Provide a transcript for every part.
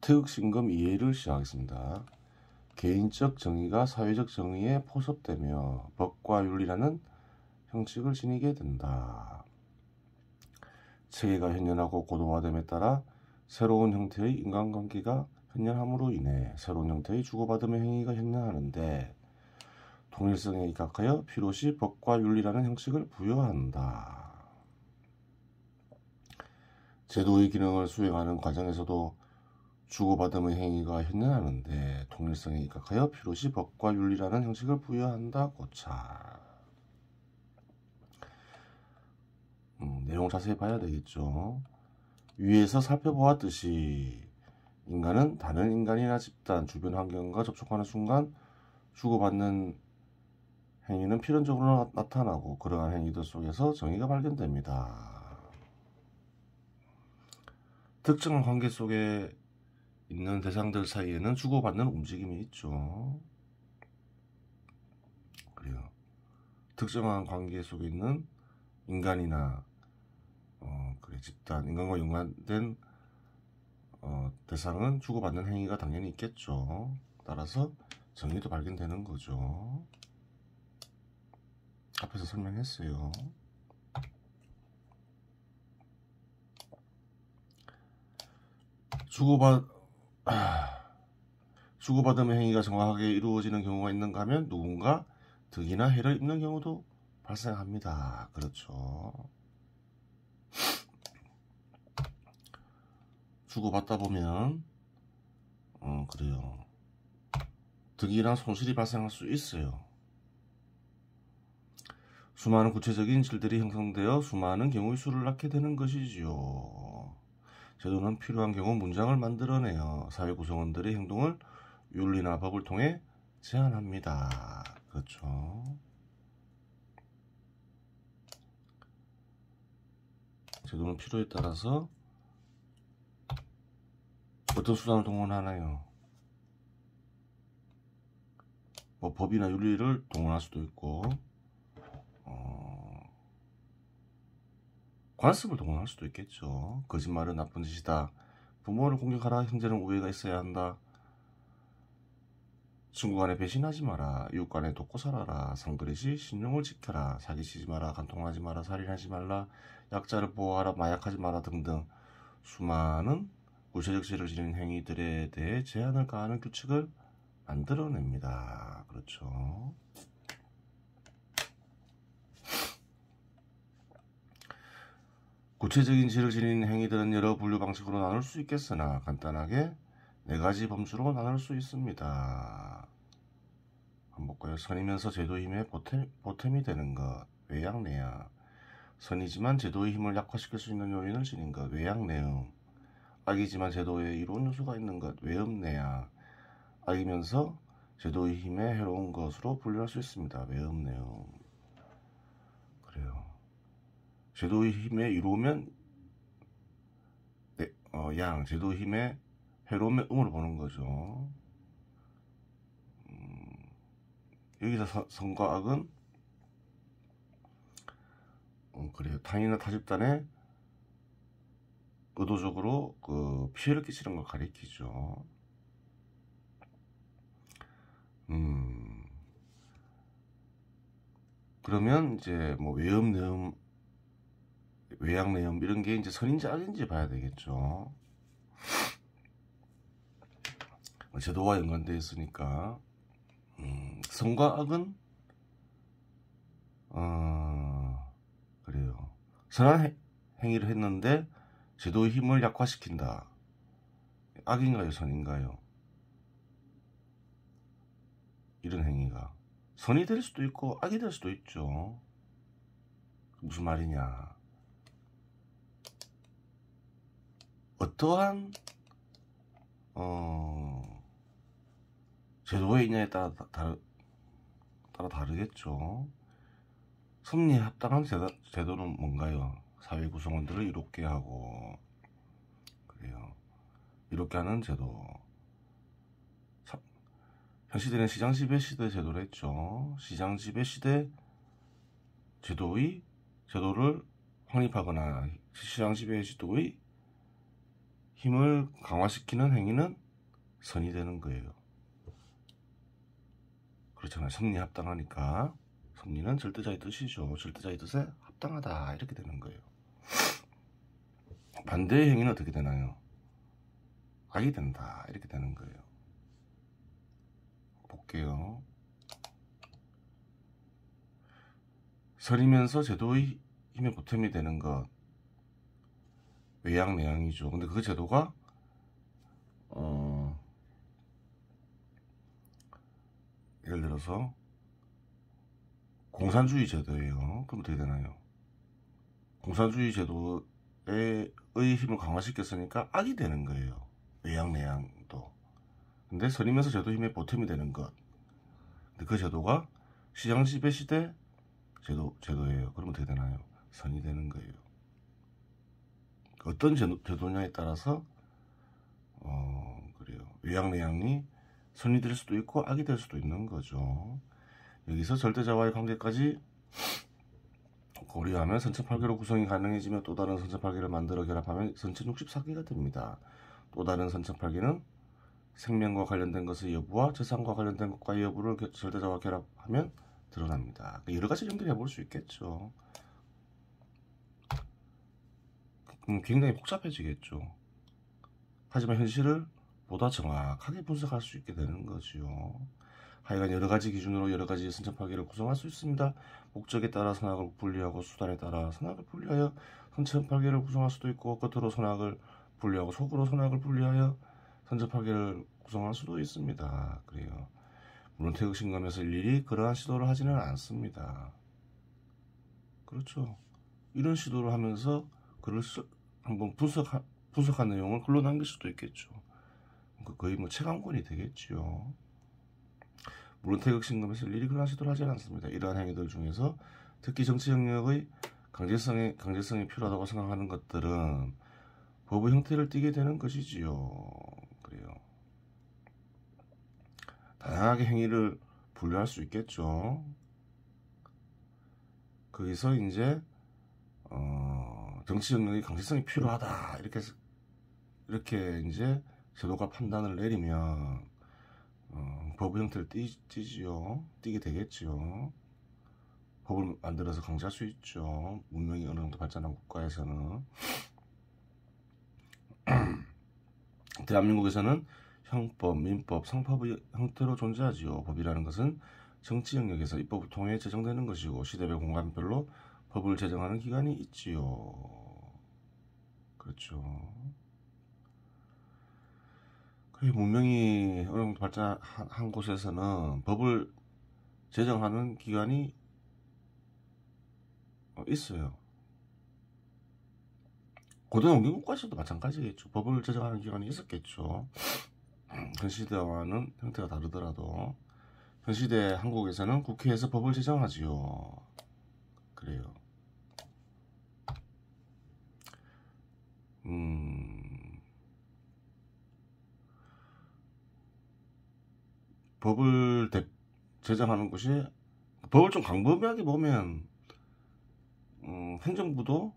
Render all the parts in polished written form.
태극신금 이해를 시작하겠습니다. 개인적 정의가 사회적 정의에 포섭되며 법과 윤리라는 형식을 지니게 된다. 체계가 현현하고 고도화됨에 따라 새로운 형태의 인간관계가 현현함으로 인해 새로운 형태의 주고받음의 행위가 현현하는데 통일성에 입각하여 필요시 법과 윤리라는 형식을 부여한다. 제도의 기능을 수행하는 과정에서도 주고받음의 행위가 현현하는데 통일성에 입각하여 필요시 법과 윤리라는 형식을 부여한다. 고차. 내용 자세히 봐야 되겠죠. 위에서 살펴보았듯이 인간은 다른 인간이나 집단, 주변 환경과 접촉하는 순간 주고받는 행위는 필연적으로 나타나고 그러한 행위들 속에서 정의가 발견됩니다. 특정한 관계 속에 있는 대상들 사이에는 주고받는 움직임이 있죠. 그래요. 특정한 관계 속에 있는 인간이나 집단, 인간과 연관된 대상은 주고받는 행위가 당연히 있겠죠. 따라서 정의도 발견되는 거죠. 앞에서 설명했어요. 주고받음의 행위가 정확하게 이루어지는 경우가 있는가 하면 누군가 득이나 해를 입는 경우도 발생합니다. 그렇죠. 주고받다 보면 그래요. 득이나 손실이 발생할 수 있어요. 수많은 구체적인 질들이 형성되어 수많은 경우의 수를 낳게 되는 것이지요. 제도는 필요한 경우 문장을 만들어내어 사회 구성원들의 행동을 윤리나 법을 통해 제한합니다. 그렇죠. 제도는 필요에 따라서 어떤 수단을 동원하나요? 뭐 법이나 윤리를 동원할 수도 있고 관습을 동원할 수도 있겠죠. 거짓말은 나쁜 짓이다. 부모를 공격하라. 형제는 우애가 있어야 한다. 친구 간에 배신하지 마라. 이웃 간에 돕고 살아라. 상그릇이 신용을 지켜라. 사기치지 마라. 간통하지 마라. 살인하지 말라. 약자를 보호하라. 마약하지 마라. 등등 수많은 구체적 죄를 지닌 행위들에 대해 제한을 가하는 규칙을 만들어냅니다. 그렇죠. 구체적인 죄를 지닌 행위들은 여러 분류 방식으로 나눌 수 있겠으나 간단하게 4가지 범주로 나눌 수 있습니다. 한번 볼까요? 선이면서 제도의 힘에 보탬이 되는 것, 외양내야. 선이지만 제도의 힘을 약화시킬 수 있는 요인을 지닌 것, 외양내음. 악이지만 제도에 이로운 요소가 있는 것, 외음내야. 악이면서 제도의 힘에 해로운 것으로 분류할 수 있습니다. 외음내음. 그래요. 제도의 힘에 이로우면 양, 제도의 힘에 해로움의 음으로 보는 거죠. 여기서 선과 악은 그래요. 타인이나 타집단에 의도적으로 피해를 끼치는 걸 가리키죠. 그러면 이제 뭐 외음, 내음, 외양, 내음 이런 게 이제 선인지 악인지 봐야 되겠죠. 제도와 연관되어 있으니까 선과 악은 그래요. 선한 행위를 했는데 제도의 힘을 약화시킨다. 악인가요? 선인가요? 이런 행위가 선이 될 수도 있고 악이 될 수도 있죠. 무슨 말이냐? 어떠한 제도의 인하에 따라 다르겠죠. 섭리에 합당한 제도는 뭔가요? 사회 구성원들을 이롭게 하고 그래요. 이롭게 하는 제도. 현 시대는 시장지배 시대 제도를 했죠. 시장지배 시대 제도를 확립하거나 시장지배 제도의 힘을 강화시키는 행위는 선이 되는 거예요. 그렇잖아요. 섭리 합당하니까. 섭리는 절대자의 뜻이죠. 절대자의 뜻에 합당하다 이렇게 되는 거예요. 반대의 행위는 어떻게 되나요? 악이 된다 이렇게 되는 거예요. 볼게요. 설이면서 제도의 힘에 보탬이 되는 것, 외양내양이죠. 근데 그 제도가 예를 들어서 공산주의 제도예요. 그럼 어떻게 되나요? 공산주의 제도의 힘을 강화시켰으니까 악이 되는 거예요. 외양내양도. 근데 설이면서 제도 힘에 보탬이 되는 것. 근데 그 제도가 시장 지배 시대 제도예요. 그럼 어떻게 되나요? 선이 되는 거예요. 어떤 제도냐에 따라서 그래요. 외양내양이 선이 될 수도 있고 악이 될 수도 있는 거죠. 여기서 절대자와의 관계까지 고려하면 선천팔계로 구성이 가능해지며 또 다른 선천팔계를 만들어 결합하면 선천64계가 됩니다. 또 다른 선천팔계는 생명과 관련된 것의 여부와 재산과 관련된 것과의 여부를 절대자와 결합하면 드러납니다. 여러 가지 연결해 볼 수 있겠죠. 굉장히 복잡해지겠죠. 하지만 현실을 보다 정확하게 분석할 수 있게 되는 거죠. 하여간 여러 가지 기준으로 여러 가지 선천팔계를 구성할 수 있습니다. 목적에 따라 선악을 분리하고 수단에 따라 선악을 분리하여 선천팔계를 구성할 수도 있고, 겉으로 선악을 분리하고 속으로 선악을 분리하여 선천팔계를 구성할 수도 있습니다. 그래요. 물론 태극신검에서 일일이 그러한 시도를 하지는 않습니다. 그렇죠. 이런 시도를 하면서 글을 한번 분석한 내용을 글로 남길 수도 있겠죠. 거의 뭐 책 한 권이 되겠죠. 물론 태극신검에서 일일이 그러한 시도를 하지 않습니다. 이러한 행위들 중에서 특히 정치 영역의 강제성이 필요하다고 생각하는 것들은 법의 형태를 띠게 되는 것이지요. 그래요. 다양하게 행위를 분류할 수 있겠죠. 거기서 이제 정치 영역의 강제성이 필요하다 이렇게 이제 제도가 판단을 내리면 법의 형태를 띠게 되겠죠. 법을 만들어서 강제할 수 있죠. 문명이 어느 정도 발전한 국가에서는. 대한민국에서는 형법, 민법, 상법의 형태로 존재하지요. 법이라는 것은 정치 영역에서 입법을 통해 제정되는 것이고 시대별 공간별로 법을 제정하는 기관이 있지요. 그렇죠. 문명이 어느 정도 발전한 곳에서는 법을 제정하는 기관이 있어요. 고대 농경국가에서도 마찬가지겠죠. 법을 제정하는 기관이 있었겠죠. 현 시대와는 형태가 다르더라도 현 시대 한국에서는 국회에서 법을 제정하지요. 그래요. 법을 제정하는 곳이 법을 좀 광범위하게 보면 행정부도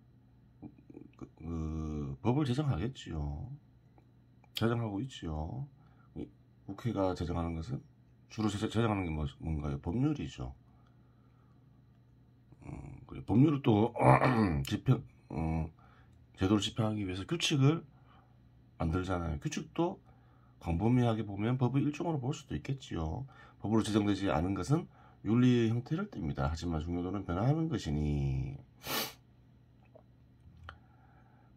법을 제정하겠지요. 제정하고 있지요. 국회가 제정하는 것은 주로 제정하는 게 뭔가요? 법률이죠. 법률을 또 제도를 집행하기 위해서 규칙을 만들잖아요. 규칙도 광범위하게 보면 법의 일종으로 볼 수도 있겠지요. 법으로 제정되지 않은 것은 윤리의 형태를 띱니다. 하지만 중요도는 변화하는 것이니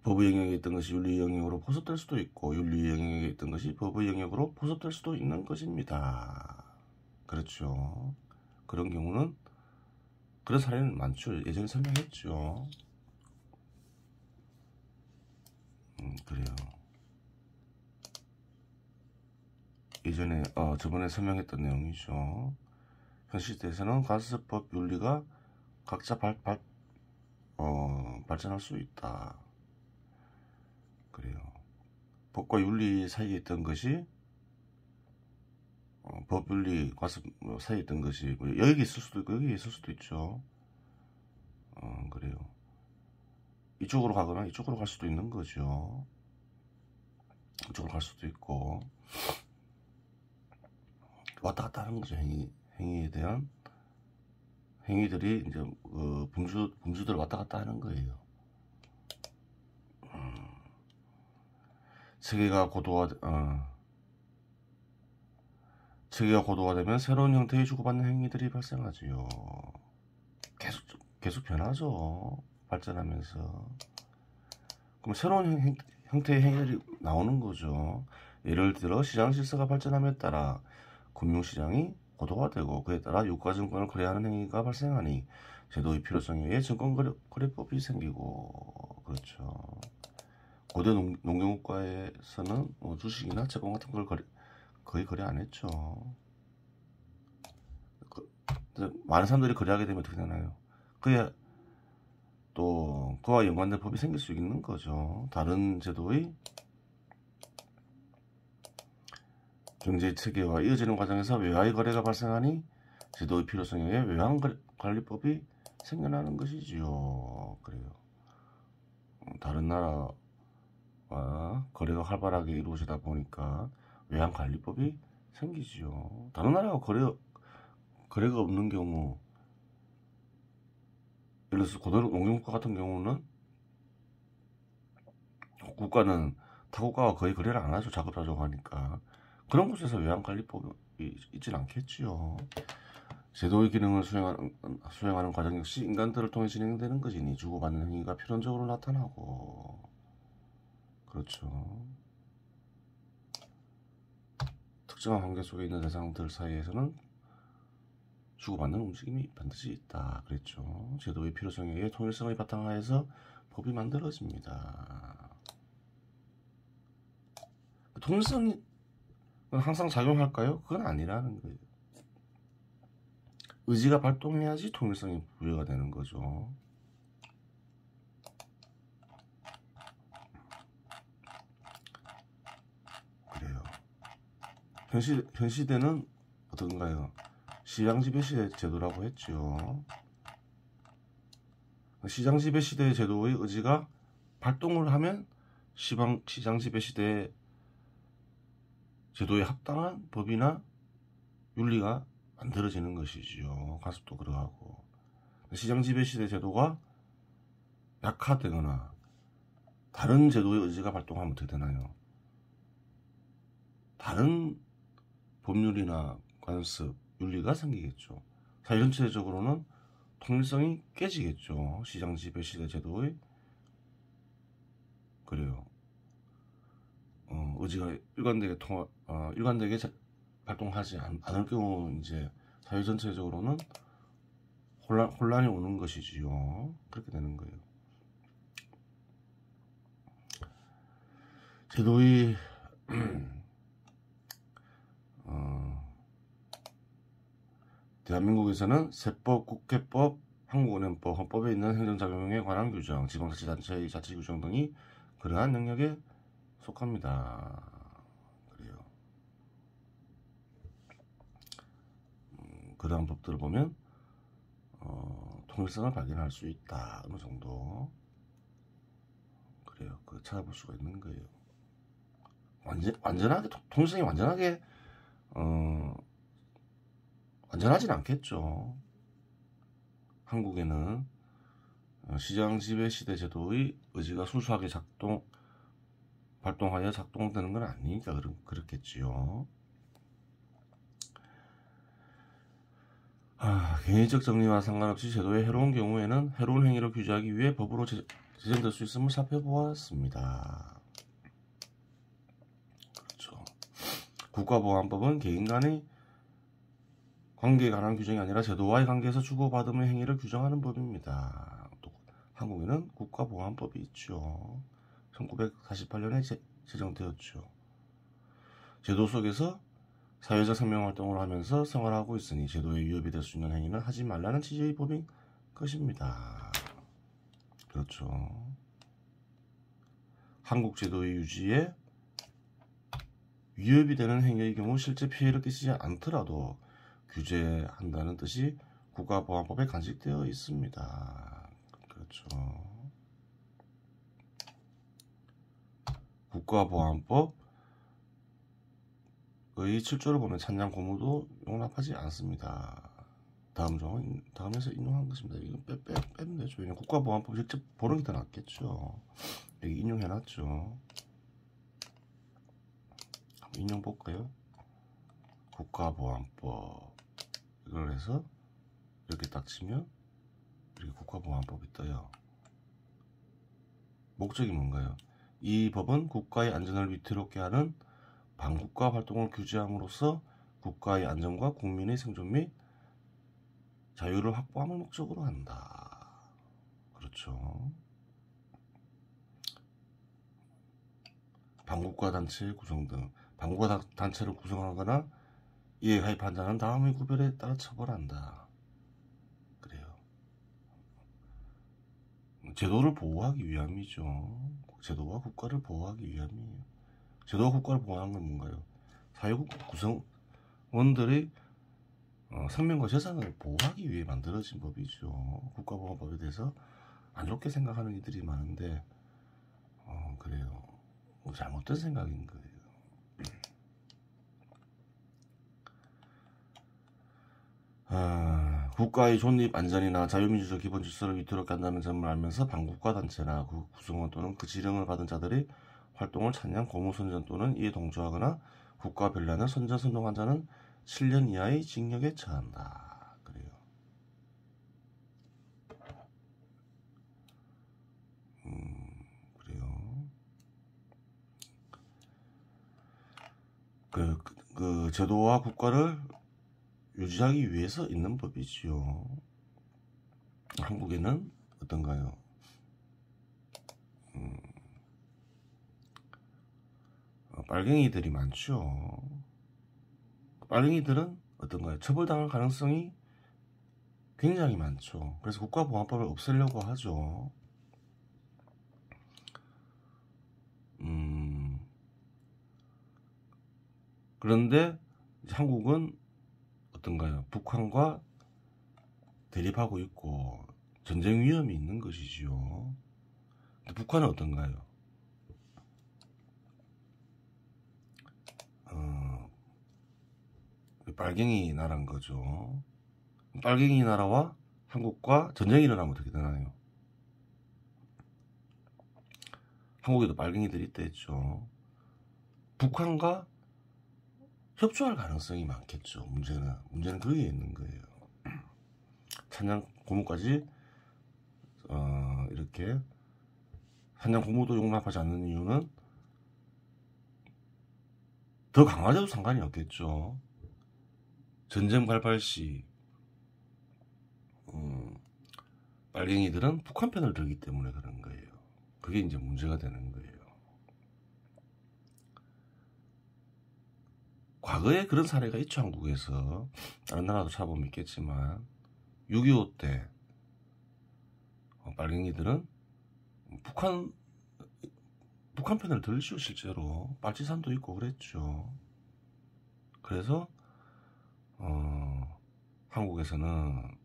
법의 영역에 있던 것이 윤리 영역으로 포섭될 수도 있고 윤리 영역에 있던 것이 법의 영역으로 포섭될 수도 있는 것입니다. 그렇죠. 그런 경우는 그런 사례는 많죠. 예전에 설명했죠. 그래요. 예전에 저번에 설명했던 내용이죠. 현 시대에서는 관습법 윤리가 각자 발전할 수 있다. 그래요. 법과 윤리 사이에 있던 것이 법, 윤리, 관습 사이에 있던 것이 여기 있을 수도 있고 여기 있을 수도 있죠. 그래요. 이쪽으로 가거나 이쪽으로 갈 수도 있는 거죠. 그쪽으로 갈 수도 있고 왔다 갔다 하는 거죠. 행위에 대한 행위들이 이제 범주들 왔다 갔다 하는 거예요. 체계가 고도화되면 새로운 형태의 주고받는 행위들이 발생하지요. 계속 변하죠. 발전하면서. 그럼 새로운 형태의 행위들이 나오는 거죠. 예를 들어 시장 질서가 발전함에 따라 금융시장이 고도화되고 그에 따라 유가증권을 거래하는 행위가 발생하니 제도의 필요성에 의해 증권거래법이 생기고 그렇죠. 고대 농경국가에서는 주식이나 채권 같은 걸 거의 거래 안 했죠. 많은 사람들이 거래하게 되면 어떻게 되나요? 그야 또 그와 연관된 법이 생길 수 있는 거죠. 다른 제도의 경제 체계와 이어지는 과정에서 외화의 거래가 발생하니 제도의 필요성에 의해 외환관리법이 생겨나는 것이지요. 그래요. 다른 나라와 거래가 활발하게 이루어지다 보니까 외환관리법이 생기지요. 다른 나라가 거래가 없는 경우, 예를 들어서 고대 농경국가 같은 경우는 국가는 타국가와 거의 거래를 안 하죠. 자급자족 하니까. 그런 곳에서 외환관리법이 있진 않겠지요. 제도의 기능을 수행하는 과정 역시 인간들을 통해 진행되는 것이니 주고받는 행위가 필연적으로 나타나고 그렇죠. 특정한 관계 속에 있는 대상들 사이에서는 주고받는 움직임이 반드시 있다 그랬죠. 제도의 필요성에 의해 통일성의 바탕하에서 법이 만들어집니다. 통일성이 항상 작용할까요? 그건 아니라는 거예요. 의지가 발동해야지 통일성이 부여가 되는 거죠. 그래요. 현 시대는 어떤가요? 시장지배 제도라고 했죠. 시장지배 시대의 제도의 의지가 발동을 하면 시장지배 시대의 제도에 합당한 법이나 윤리가 만들어지는 것이지요. 가습도 그러하고. 시장지배 시대 제도가 약화되거나 다른 제도의 의지가 발동하면 어떻게 되나요? 다른 법률이나 관습, 윤리가 생기겠죠. 사회 전체적으로는 통일성이 깨지겠죠. 시장지배 시대 제도의 그래요. 의지가 일관되게 발동하지 않을 경우 이제 사회 전체적으로는 혼란이 오는 것이지요. 그렇게 되는 거예요. 제도의 대한민국에서는 세법, 국회법, 한국은행법, 헌법에 있는 행정작용에 관한 규정, 지방자치단체의 자치규정 등이 그러한 영역에 속합니다. 그래요. 그러한 법들을 보면 통일성을 발견할 수 있다. 어느 정도 그래요. 그 찾아볼 수가 있는 거예요. 완전하게 통일성이 완전하게 완전하진 않겠죠. 한국에는 시장지배 시대 제도의 의지가 순수하게 발동하여 작동되는 건 아니니까 그렇겠지요. 개인적 정리와 상관없이 제도에 해로운 경우에는 해로운 행위를 규제하기 위해 법으로 제정될 수 있음을 살펴보았습니다. 그렇죠. 국가보안법은 개인 간의 관계에 관한 규정이 아니라 제도와의 관계에서 주고받음의 행위를 규정하는 법입니다. 또 한국에는 국가보안법이 있죠. 1948년에 제정되었죠. 제도 속에서 사회적 생명활동을 하면서 생활하고 있으니 제도에 위협이 될 수 있는 행위는 하지 말라는 취지의 법인 것입니다. 그렇죠. 한국 제도의 유지에 위협이 되는 행위의 경우 실제 피해를 끼치지 않더라도 규제한다는 뜻이 국가보안법에 간직되어 있습니다. 그렇죠. 국가보안법 거의 7조를 보면 찬양 고무도 용납하지 않습니다. 다음에서 인용한 것입니다. 이거 빼면 되죠. 왜냐면 국가보안법 직접 보는 게 더 낫겠죠. 여기 인용해놨죠. 한번 인용 볼까요? 국가보안법 이걸 해서 이렇게 딱 치면 이렇게 국가보안법이 떠요. 목적이 뭔가요? 이 법은 국가의 안전을 위태롭게 하는 반국가 활동을 규제함으로써 국가의 안전과 국민의 생존 및 자유를 확보함을 목적으로 한다. 그렇죠. 반국가 단체의 구성 등 반국가 단체를 구성하거나 이에 가입한 자는 다음의 구별에 따라 처벌한다. 그래요. 제도를 보호하기 위함이죠. 제도와 국가를 보호하기 위함이에요. 제도와 국가를 보호하는 건 뭔가요? 사회국 구성원들의 생명과 재산을 보호하기 위해 만들어진 법이죠. 국가보안법에 대해서 안 좋게 생각하는 이들이 많은데 그래요. 잘못된 생각인 거예요. 국가의 존립, 안전이나 자유민주적 기본 질서를 위태롭게 한다는 점을 알면서 반국가 단체나 그 구성원 또는 그 지령을 받은 자들의 활동을 찬양, 고무선전 또는 이에 동조하거나 국가 변란을 선전선동한 자는 7년 이하의 징역에 처한다. 그래요. 그래요. 그 제도와 국가를 유지하기 위해서 있는 법이지요. 한국에는 어떤가요? 빨갱이들이 많죠. 빨갱이들은 어떤가요? 처벌당할 가능성이 굉장히 많죠. 그래서 국가보안법을 없애려고 하죠. 그런데 한국은 어떤가요? 북한과 대립하고 있고 전쟁 위험이 있는 것이지요. 근데 북한은 어떤가요? 빨갱이 나라인 거죠. 빨갱이 나라와 한국과 전쟁이 일어나면 어떻게 되나요? 한국에도 빨갱이들이 있다 했죠. 북한과 협조할 가능성이 많겠죠. 문제는 거기에 있는 거예요. 찬양 고무까지 이렇게 찬양 고무도 용납하지 않는 이유는 더 강화돼도 상관이 없겠죠. 전쟁 발발 시 빨갱이들은 북한 편을 들기 때문에 그런 거예요. 그게 이제 문제가 되는 거예요. 과거에 그런 사례가 있죠. 한국에서 다른 나라도 찾아보면 있겠지만 6.25 때 빨갱이들은 북한 편을 들죠. 실제로 빨치산도 있고 그랬죠. 그래서 한국에서는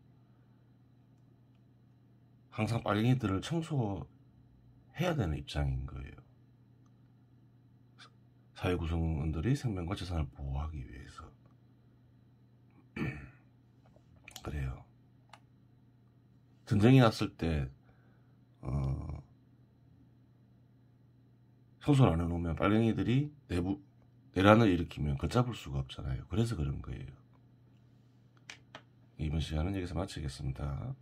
항상 빨갱이들을 청소해야 되는 입장인 거예요. 사회 구성원들이 생명과 재산을 보호하기 위해서. 그래요. 전쟁이 났을 때 청소를 안 해놓으면 빨갱이들이 내란을 일으키면 걷잡을 수가 없잖아요. 그래서 그런 거예요. 이번 시간은 여기서 마치겠습니다.